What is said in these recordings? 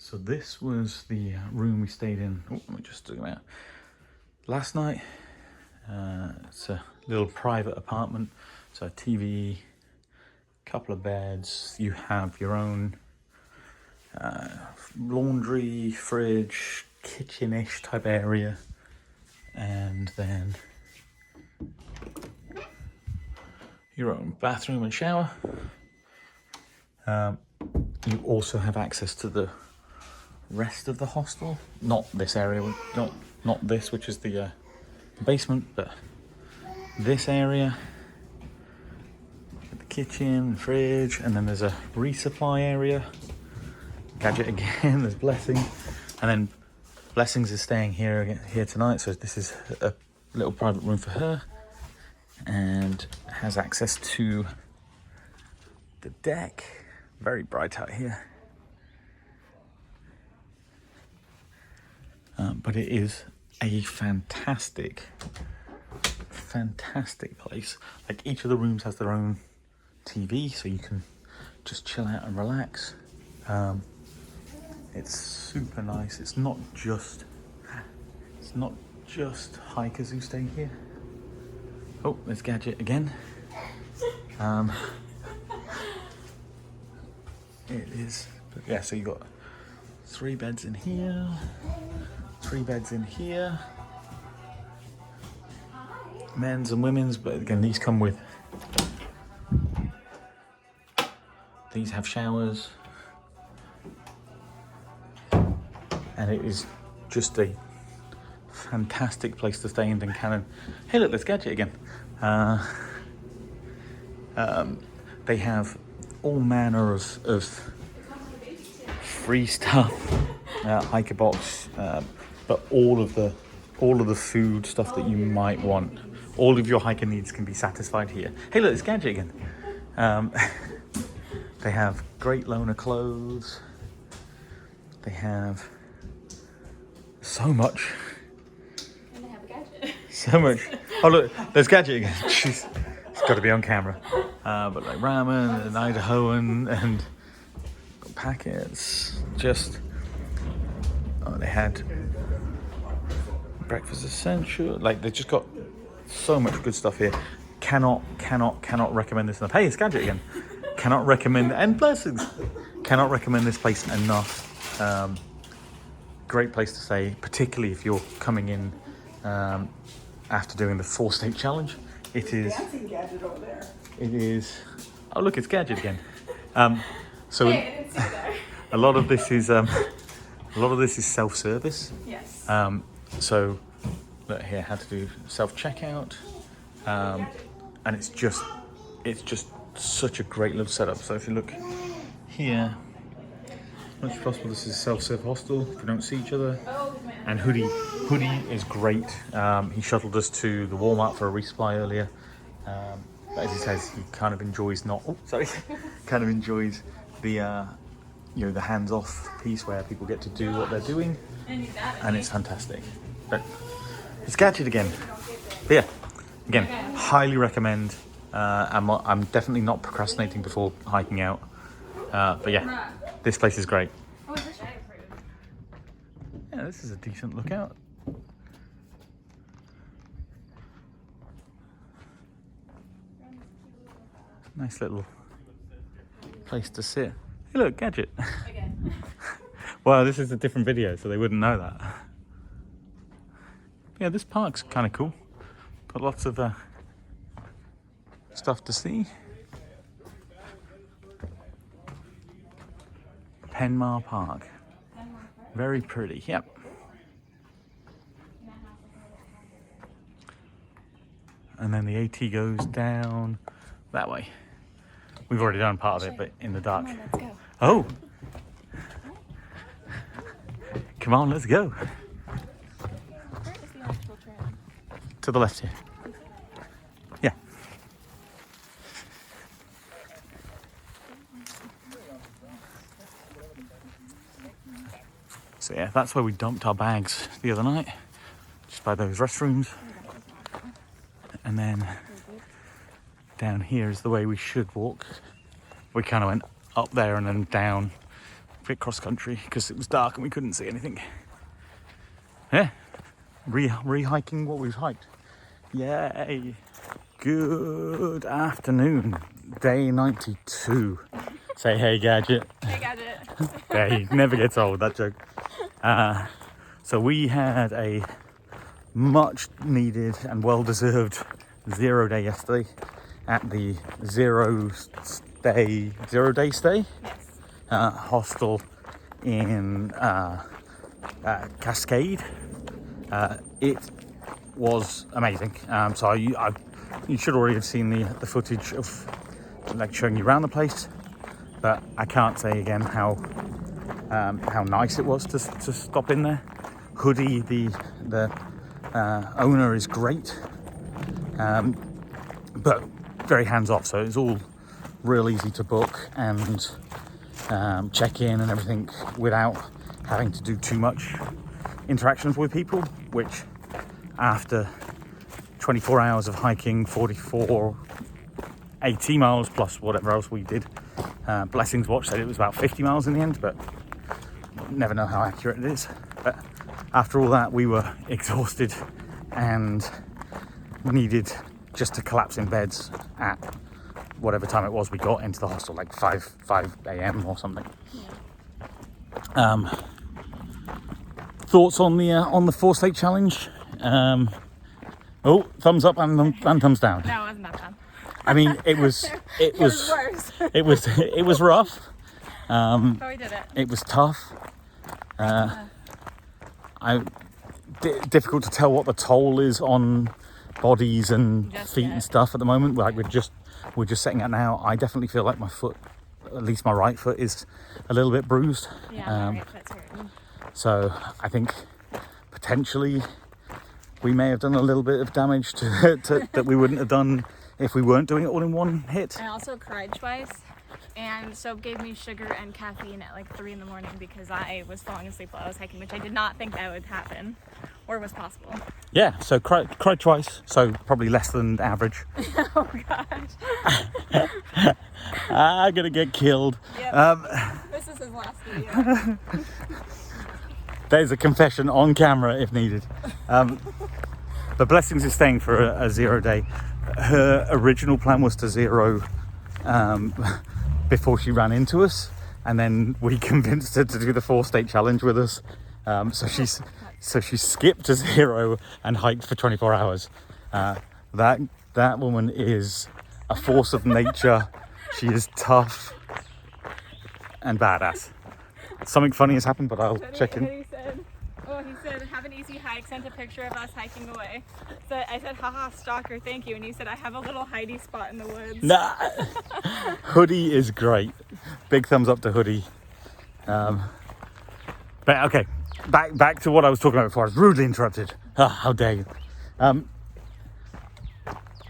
So this was the room we stayed in. Oh, let me just zoom out. Last night. It's a little private apartment. So a TV, couple of beds. You have your own laundry, fridge, kitchen-ish type area, and then your own bathroom and shower. You also have access to the rest of the hostel. Not this area, not this, which is the basement, but this area. The kitchen, fridge, and then there's a resupply area. Gadget again, there's Blessing. And then Blessings is staying here tonight, so this is a little private room for her. And has access to the deck. Very bright out here. But it is a fantastic place. Like, each of the rooms has their own TV, so you can just chill out and relax. It's super nice. It's not just hikers who stay here. Oh, there's Gadget again. It is, but yeah, so you got 3 beds in here, 3 beds in here, men's and women's, but again, these come with, these have showers, and it is just a fantastic place to stay in Duncannon. Hey look, there's Gadget again. They have all manner of free stuff, hiker box, but all of the food stuff that you might want, all of your hiker needs can be satisfied here. Hey look, it's Gadget again. They have great loaner clothes. They have so much. And they have a Gadget. So much. Oh look, there's Gadget again. She's got to be on camera. But like ramen and Idahoan and packets. Just, oh, they had breakfast essential. Like, they just got so much good stuff here. Cannot recommend this enough. Hey, it's Gadget again. Cannot recommend, and Blessings. Cannot recommend this place enough. Great place to stay, particularly if you're coming in after doing the 4-state challenge. It is. Dancing Gadget over there. It is. Oh look, it's Gadget again. So Hey, I didn't see that. a lot of this is self-service. Yes. So look here, how to do self-checkout, and it's just such a great little setup. So if you look here, as much as possible, this is a self-serve hostel. If you don't see each other, and Hoodie is great. He shuttled us to the Walmart for a resupply earlier. But as he says, he kind of enjoys kind of enjoys the the hands-off piece where people get to do what they're doing, and it's fantastic. But it's Gadget again. But yeah, again, highly recommend. I'm definitely not procrastinating before hiking out. But yeah, this place is great. Yeah, this is a decent lookout. Nice little place to sit. Hey look, Gadget. Again. Well, this is a different video, so they wouldn't know that. Yeah, this park's kind of cool. Got lots of stuff to see. Penmar Park. Very pretty, yep. And then the AT goes down that way. We've already done part of it, but in the dark. Come on, let's go. Oh! Come on, let's go. Where is the actual trail? To the left here. Yeah. So yeah, that's where we dumped our bags the other night. Just by those restrooms. And then down here is the way we should walk. We kind of went up there and then down bit cross country because it was dark and we couldn't see anything. Yeah, re-hiking what we've hiked. Yay! Good afternoon, day 92. Say hey, Gadget. Hey, Gadget. Hey, never gets old, that joke. So we had a much needed and well-deserved 0 day yesterday at the 0 day stay Yes. hostel in Cascade. It was amazing. So you should already have seen the footage of like showing you around the place, but I can't say again how nice it was to stop in there. Hoodie, the owner, is great, but very hands off. So it's all real easy to book and check in and everything without having to do too much interactions with people, which after 24 hours of hiking 80 miles plus whatever else we did, Blessings Watch said it was about 50 miles in the end, but never know how accurate it is. But after all that, we were exhausted and needed just to collapse in beds at whatever time it was we got into the hostel, like 5 a.m. or something. Yeah. Thoughts on the 4-state challenge? Thumbs up and thumbs down. No, it wasn't that bad. I mean, it was worse. it was rough. But we did it. It was tough. Difficult to tell what the toll is on bodies and Just feet yet. and stuff at the moment. Like we're just setting out now. I definitely feel like my foot, at least my right foot, is a little bit bruised. Yeah, right, that's hurting. So I think potentially we may have done a little bit of damage to that we wouldn't have done if we weren't doing it all in one hit. I also cried twice, and Soap gave me sugar and caffeine at like 3 in the morning because I was falling asleep while I was hiking, which I did not think that would happen or was possible. Yeah, so cried twice, so probably less than average. Oh gosh. I'm gonna get killed. Yep. This is his last video. There's a confession on camera if needed. But Blessings is staying for a 0 day. Her original plan was to 0 before she ran into us, and then we convinced her to do the 4-state challenge with us. So she skipped to 0 and hiked for 24 hours. That woman is a force of nature. She is tough and badass. Something funny has happened, but I'll check in. He said, have an easy hike, sent a picture of us hiking away. So I said, haha, stalker, thank you. And he said, I have a little hidey spot in the woods. Nah. Hoodie is great. Big thumbs up to Hoodie. But okay, back to what I was talking about before. I was rudely interrupted. How dare you. I'm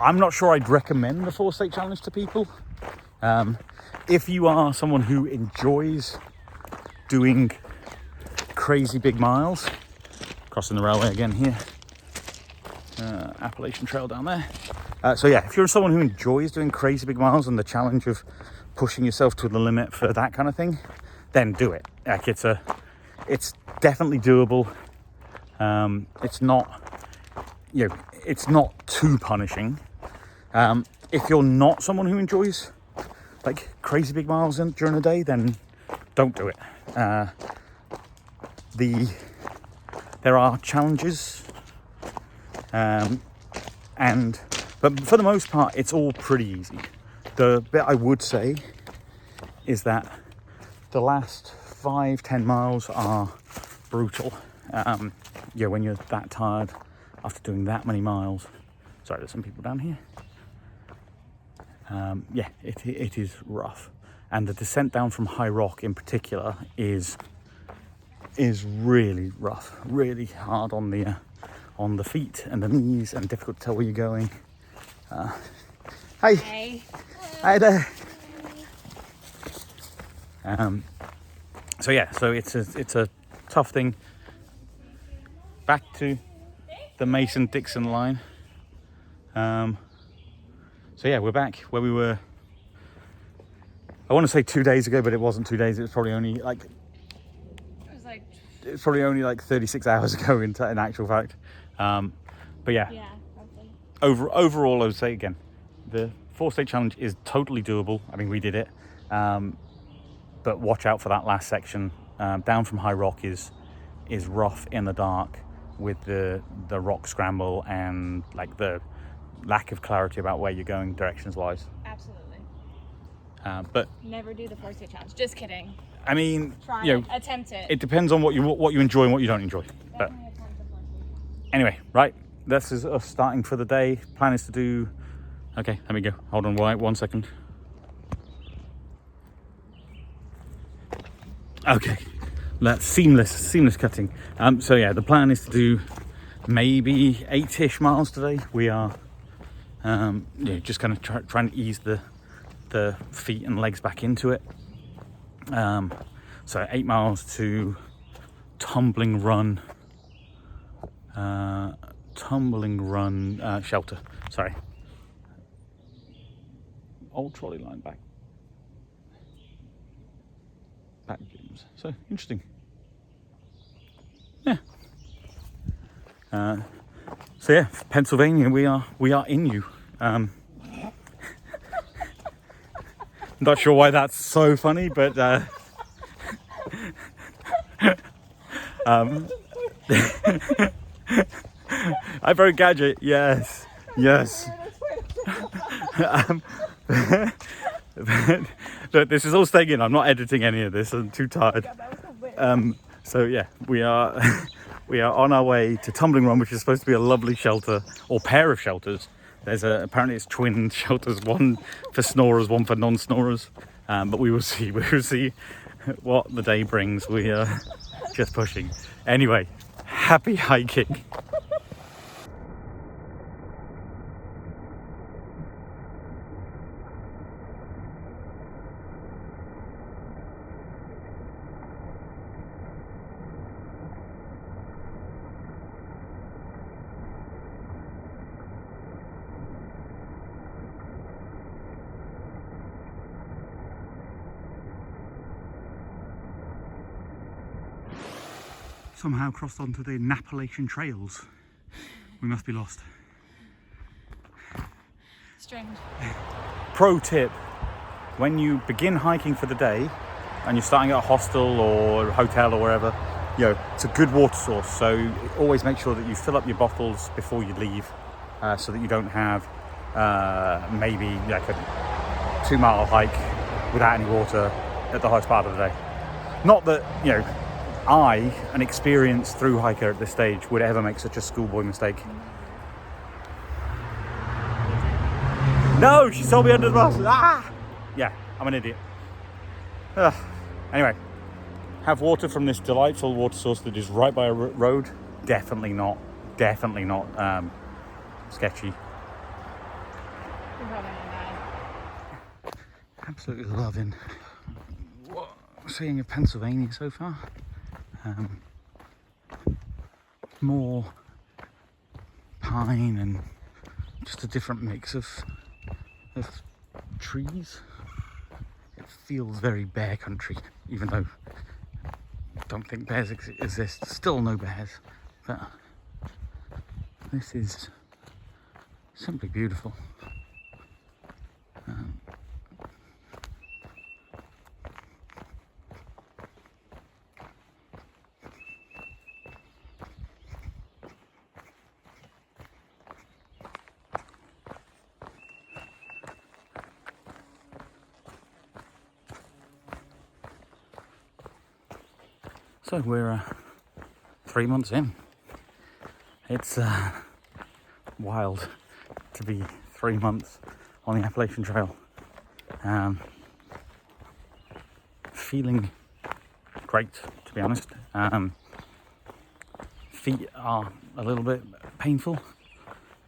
not sure I'd recommend the 4-state challenge to people. If you are someone who enjoys doing crazy big miles, crossing the railway again here, Appalachian Trail down there. So yeah, if you're someone who enjoys doing crazy big miles and the challenge of pushing yourself to the limit for that kind of thing, then do it. Like it's definitely doable. It's not too punishing. If you're not someone who enjoys like crazy big miles during the day, then don't do it. There are challenges, but for the most part, it's all pretty easy. The bit I would say is that the last 5-10 miles are brutal. When you're that tired after doing that many miles. Sorry, there's some people down here. It is rough, and the descent down from High Rock in particular is really rough, really hard on the feet and the knees, and difficult to tell where you're going. Hi. Hey. Hi there. So it's a tough thing. Back to the Mason-Dixon line. We're back where we were. I want to say 2 days ago, but it wasn't 2 days. It was probably only like it's probably only like 36 hours ago in actual fact. But yeah, Probably. overall, I would say again, the 4-stage challenge is totally doable. I mean, we did it, but watch out for that last section. Down from High Rock is rough in the dark with the rock scramble and like the lack of clarity about where you're going directions wise. Absolutely. But never do the 4-stage challenge. Just kidding. I mean, Try you it. know, Attempt it. it depends on what you enjoy and what you don't enjoy. But Definitely attempt the 4-stage. anyway, right, this is us starting for the day. Plan is to do, okay, let me go, hold on, wait 1 second. Okay, that's seamless cutting. So yeah, the plan is to do maybe 8-ish miles today. We are just kind of trying to ease the feet and legs back into it. So 8 miles to Tumbling Run shelter. Sorry, old trolley line back gyms. So interesting. Yeah. So yeah, Pennsylvania, we are in you. Not sure why that's so funny, but I broke gadget. Yes. But this is all staying in. I'm not editing any of this. I'm too tired. So yeah, we are on our way to Tumbling Run, which is supposed to be a lovely shelter or pair of shelters. There's apparently it's twin shelters, one for snorers, one for non-snorers. But we will see. We will see what the day brings. We are just pushing. Anyway, happy hiking. Somehow crossed onto the Appalachian Trails. We must be lost. Strange. Pro tip, when you begin hiking for the day and you're starting at a hostel or a hotel or wherever, it's a good water source. So always make sure that you fill up your bottles before you leave, so that you don't have maybe like a 2-mile hike without any water at the highest part of the day. Not that, I, an experienced through hiker at this stage, would ever make such a schoolboy mistake. No, she told me under the bus. Ah! Yeah, I'm an idiot. Anyway, have water from this delightful water source that is right by a road. Definitely not sketchy. You're probably gonna die. Absolutely loving what I'm seeing of Pennsylvania so far. More pine and just a different mix of trees. It feels very bear country, even though I don't think bears exist. Still no bears, but this is simply beautiful. So we're 3 months in. It's wild to be 3 months on the Appalachian Trail. Feeling great, to be honest. Feet are a little bit painful.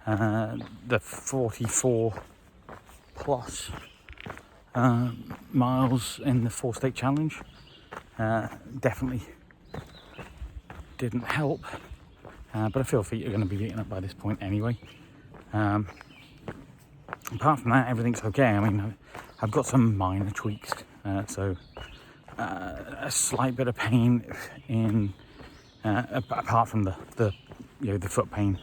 The 44 plus miles in the 4-state challenge definitely didn't help, but I feel feet are going to be beaten up by this point anyway. Apart from that, everything's okay. I mean, I've got some minor tweaks, so a slight bit of pain in apart from the foot pain,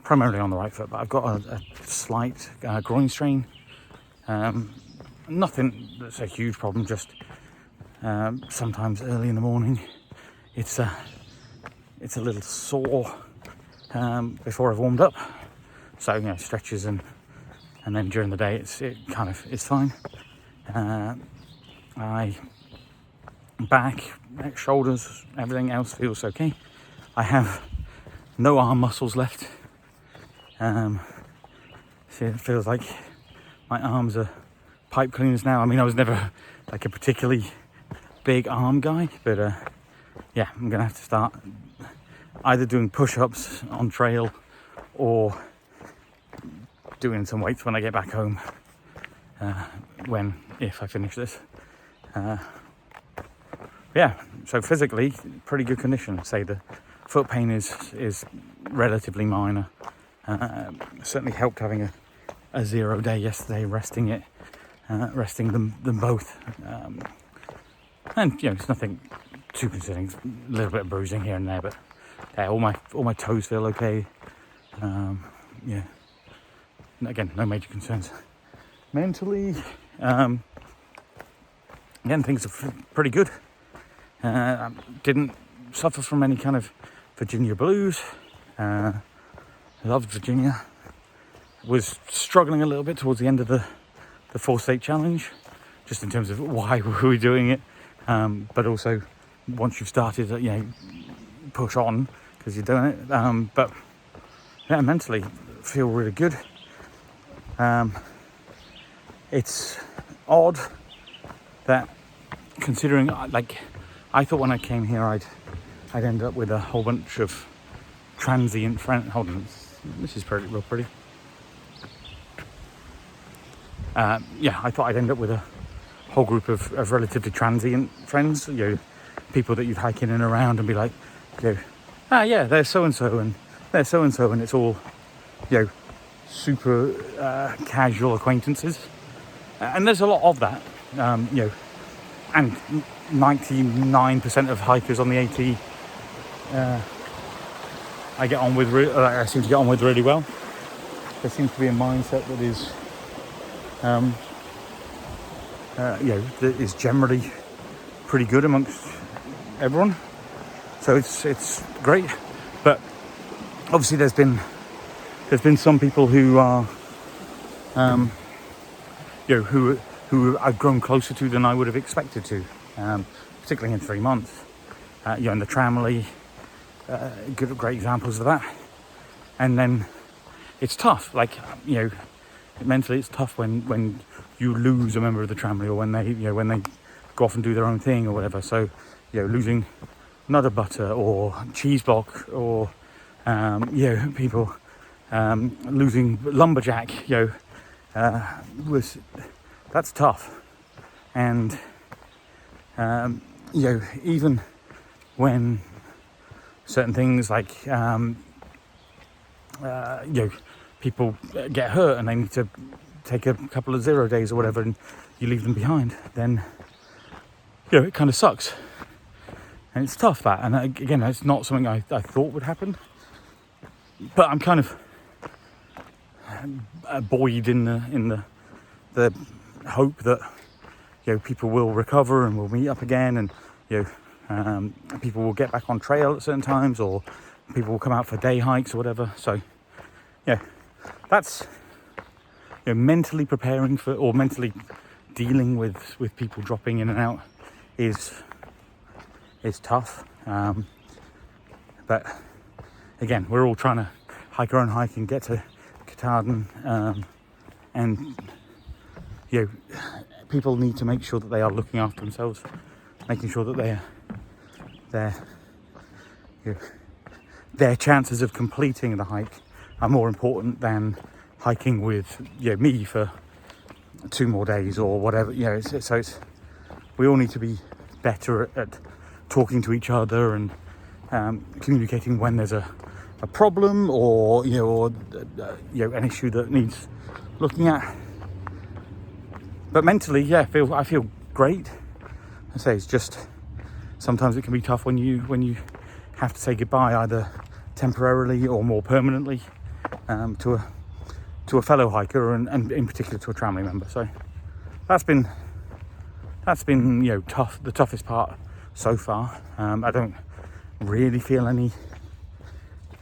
primarily on the right foot. But I've got a slight groin strain. Nothing that's a huge problem. Just sometimes early in the morning, it's a little sore before I've warmed up. So stretches and then during the day it's fine. Back, neck, shoulders, everything else feels okay. I have no arm muscles left. So it feels like my arms are pipe cleaners now. I mean, I was never like a particularly big arm guy, but I'm gonna have to start either doing push-ups on trail or doing some weights when I get back home, if I finish this. So physically, pretty good condition. Say the foot pain is relatively minor. Certainly helped having a 0 day yesterday, resting them both. And it's nothing too concerning. A little bit of bruising here and there, but all my toes feel okay. Again, no major concerns. Mentally, again, things are pretty good. Didn't suffer from any kind of Virginia blues. Loved Virginia. Was struggling a little bit towards the end of the 4-state challenge, just in terms of why were we doing it. But also, once you've started, push on because you're doing it. But mentally feel really good. It's odd that, considering I thought when I came here I'd end up with a whole bunch of transient friends. Hold on, this is real pretty. I thought I'd end up with a whole group of relatively transient friends, people that you'd hike in and around and be like, there's so-and-so and there's so-and-so, and it's all, super casual acquaintances. And there's a lot of that, and 99% of hikers on the AT I seem to get on with really well. There seems to be a mindset that is that is generally pretty good amongst everyone. So it's great. But obviously there's been some people who are who I've grown closer to than I would have expected to, particularly in 3 months. And the Tramley, great examples of that. And then it's tough, mentally it's tough when you lose a member of the Tramley, or when they go off and do their own thing or whatever. So losing Nutter Butter or Cheese Block, or people losing Lumberjack, that's tough. And even when certain things people get hurt and they need to take a couple of 0 days or whatever, and you leave them behind, then it kind of sucks. And it's tough, that. And again, it's not something I thought would happen, but I'm kind of buoyed in the hope that people will recover and we'll meet up again, and people will get back on trail at certain times, or people will come out for day hikes or whatever. So that's mentally preparing for, or mentally dealing with people dropping in and out is tough. But again, we're all trying to hike our own hike and get to Katahdin, and people need to make sure that they are looking after themselves, making sure that their chances of completing the hike are more important than hiking with me for 2 more days or whatever. We all need to be better at talking to each other and communicating when there's a problem or an issue that needs looking at. But mentally, I feel great. I say it's just sometimes it can be tough when you have to say goodbye either temporarily or more permanently to a fellow hiker, and in particular to a family member. So that's been tough, the toughest part so far. I don't really feel any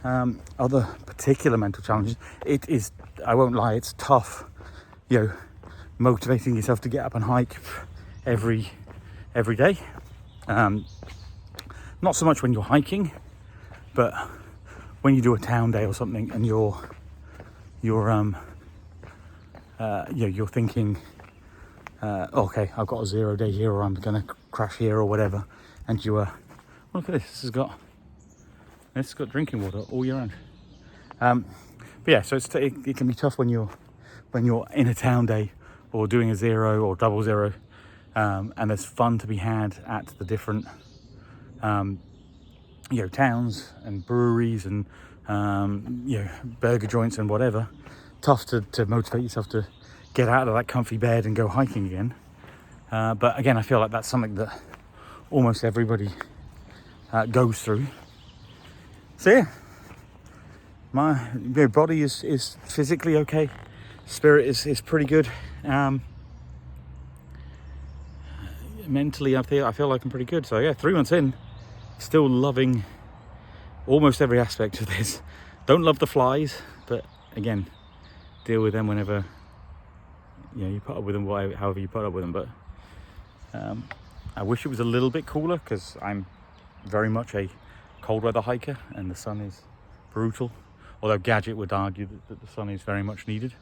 other particular mental challenges. It is, I won't lie, it's tough, motivating yourself to get up and hike every day. Not so much when you're hiking, but when you do a town day or something, and you're thinking, okay, I've got a 0 day here, or I'm gonna crash here, or whatever, and you look at this. This has got drinking water all year round. But yeah, so it can be tough when you're in a town day or doing a 0 or double 0, and there's fun to be had at the different towns and breweries and burger joints and whatever. Tough to motivate yourself to get out of that comfy bed and go hiking again. But again, I feel like that's something that almost everybody goes through. So yeah, my body is physically okay. Spirit is pretty good. Mentally, I feel like I'm pretty good. So yeah, 3 months in, still loving almost every aspect of this. Don't love the flies, but again, deal with them whenever you put up with them, however you put up with them. But I wish it was a little bit cooler, because I'm very much a cold weather hiker and the sun is brutal, although Gadget would argue that the sun is very much needed.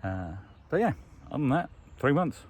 But yeah, other than that, 3 months.